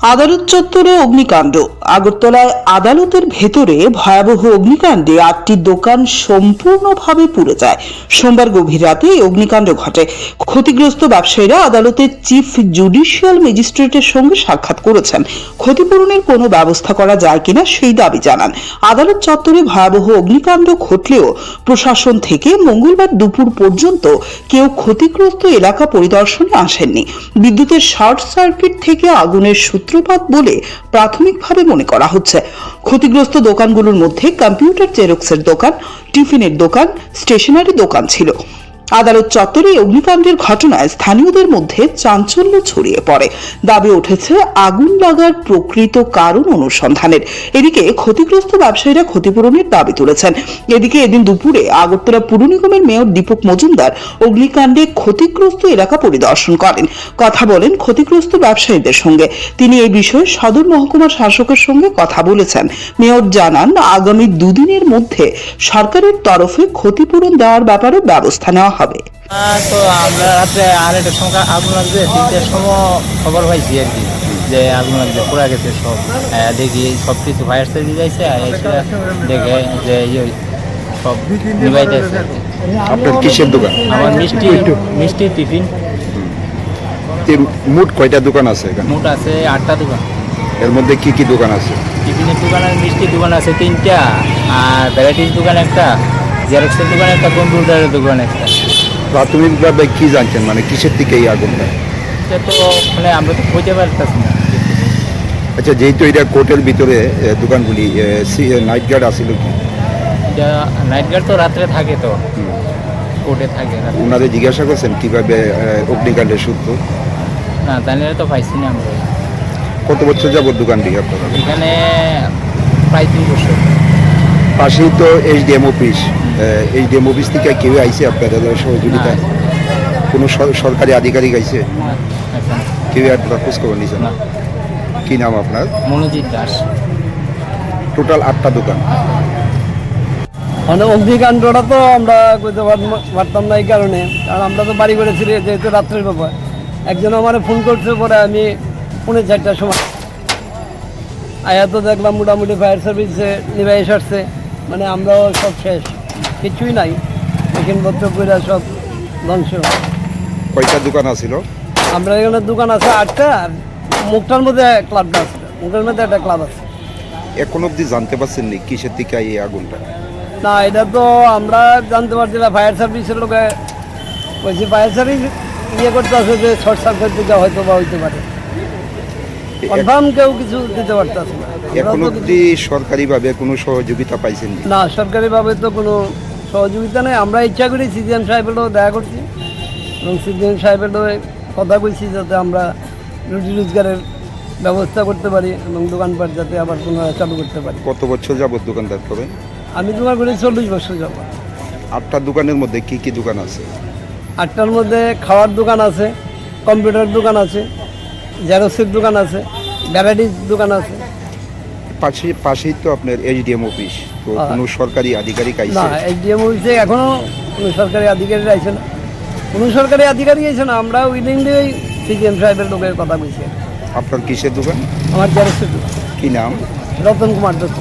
আদালত চত্বরে অগ্নিকাণ্ড। আগরতলায় আদালতের ভেতরে ভয়াবহ অগ্নিকাণ্ডে 8টি দোকান সম্পূর্ণভাবে পুড়ে যায়। সোমবার গভীর রাতে এই অগ্নিকাণ্ড ঘটে। ক্ষতিগ্রস্ত ব্যবসায়ীরা আদালতের চিফ জুডিশিয়াল ম্যাজিস্ট্রেটের সঙ্গে সাক্ষাৎ করেছেন। ক্ষতিপূরণের কোনো ব্যবস্থা করা যায় কিনা সেই দাবি জানান। আদালত চত্বরে ভয়াবহ অগ্নিকাণ্ড ঘটলেও প্রশাসন থেকে মঙ্গলবার দুপুর পর্যন্ত কেউ ক্ষতিগ্রস্ত এলাকা পরিদর্শনে আসেননি। বিদ্যুতের শর্ট সার্কিট থেকে আগুনের সূত্রপাত বলে প্রাথমিকভাবে মনে করা হচ্ছে। ক্ষতিগ্রস্ত দোকানগুলোর মধ্যে কম্পিউটার জেরক্সের দোকান, টিফিনের দোকান, স্টেশনারি দোকান ছিল। আদালত চত্বরে অগ্নিকাণ্ডের ঘটনায় স্থানীয়দের মধ্যে চাঞ্চল্য ছড়িয়ে পড়ে। দাবি উঠেছে আগুন লাগার প্রকৃত কারণ অনুসন্ধানের। এদিকে ক্ষতিগ্রস্ত ব্যবসায়ীরা ক্ষতিপূরণের দাবি তুলেছেন। এদিকে এদিন দুপুরে আগরতলা পুর নিগমের মেয়র দীপক মজুমদার অগ্নিকাণ্ডে ক্ষতিগ্রস্ত এলাকা পরিদর্শন করেন। কথা বলেন ক্ষতিগ্রস্ত ব্যবসায়ীদের সঙ্গে। তিনি এই বিষয়ে সদর মহকুমার শাসকের সঙ্গে কথা বলেছেন। মেয়র জানান, আগামী দুদিনের মধ্যে সরকারের তরফে ক্ষতিপূরণ দেওয়ার ব্যাপারে ব্যবস্থা নেওয়া হবে। তো আমরা রাত্রে 2:30টার সময় আগুন লাগছে, 3টার সময় খবর পাইছি আর কি যে আগুন লাগছে, পুরা গেছে সব। দেখি সব কিছু ফায়ার সার্ভিস যাইছে, এসে দেখে যে সব নিভাইতেছে। আপনার কিসের দোকান? আমার মিষ্টি টিফিন। মোট কয়টা দোকান আছে এখানে? মোট আছে 8টা দোকান। এর মধ্যে কি কি দোকান আছে? টিফিনের দোকান আর মিষ্টির দোকান আছে 3টা, আর ভ্যারাইটিস দোকান একটা, জেরক্সের দোকান একটা, কম্পিউটারের দোকান একটা। প্রাথমিকভাবে কি জানছেন, মানে কিসের থেকে এই আগুনটা? এটা তো মানে আমরা তো বুঝতে পারতেছি না। আচ্ছা, যেহেতু এটা কোর্টের ভিতরে দোকানগুলি, নাইট গার্ড আসছিল কি? এটা নাইট গার্ড তো রাত্রে থাকে, তো কোর্টে থাকে রাত্রে। ওনাদের জিজ্ঞাসা করছেন কিভাবে অগ্নিকাণ্ডের সূত্র? না, জানি তো পাইছি না আমরা। কত বছর যাবত দোকানটি আপনারা? এখানে প্রায় 3 বছর। পাশেই তো এইচডিএম অফিস। এইচডিএম অফিস থেকে কেউ আইছে আপনাদের সহযোগিতা? কোনো সরকারি আধিকারিক আইছে? কেউ আপনার খোঁজখবর নিয়েছেন? না। কি নাম আপনার? মনোজিৎ দাস। টোটাল 8টা দোকান। মানে অগ্নিকাণ্ডটা তো আমরা করতে পারতাম না এই কারণে, কারণ আমরা তো বাড়ি করেছি যেহেতু রাত্রের ব্যাপার। একজন আমার ফোন করছে, পরে আমি 4:30টার সময় আয়া তো দেখলাম মোটামুটি ফায়ার সার্ভিসে নিভাই আসছে। মানে আমরাও সব শেষ, কিছুই নাই, মেশিনপত্র পুরা সব ধ্বংস। কয়টা দোকান আছিল? আমরা এখানে দোকান আছে 8টা, আর মুখটার মধ্যে ক্লাবটা আছে, মুখের মধ্যে একটা ক্লাব আছে। এখন অবধি জানতে পারছেন নি কিসের থেকে এই আগুনটা? না, এটা তো আমরা জানতে পারছি না। ফায়ার সার্ভিসের লোকে বলছি, ফায়ার সার্ভিস করতে আছে যে শর্ট সার্কিট থেকে হয়তো বা হইতে পারে। কনফার্ম কেউ কিছু দিতে পারতেছে না। এখন অবধি সরকারিভাবে কোনো সহযোগিতা পাইছেন না, সরকারিভাবে তো কোনো সহযোগিতা নেই। আমরা ইচ্ছা করি সিজিএম সাহেবেরও দেখা করছি, এবং সিজিএম সাহেবেরও কথা কইছি যাতে আমরা রুটি রোজগারের ব্যবস্থা করতে পারি এবং দোকানপাট যাতে আবার পুনরায় চালু করতে পারি। কত বছর যাবত দোকানদার করেন? আমি তোমার করি 40 বছর যাব। 8টা দোকানের মধ্যে কি কি দোকান আছে? 8টার মধ্যে খাওয়ার দোকান আছে, কম্পিউটার দোকান আছে, জেরক্সের দোকান আছে, ভ্যারাইটিস দোকান আছে। পাশেই তো আপনার এইচডিএম অফিস। তো কোনো সরকারি আধিকারিক না, আইছে? এইচডিএম অফিসে এখনও কোনো সরকারি আধিকারিক আইছে না। কোনো সরকারি আধিকারিক আইছে না। আমরা উইলিংলি ওই সিজিএম সাহেবের লোকের কথা বলছি। আপনার কিসের দোকান? আমার জেরক্সের দোকান। কি নাম? রতন কুমার দত্ত।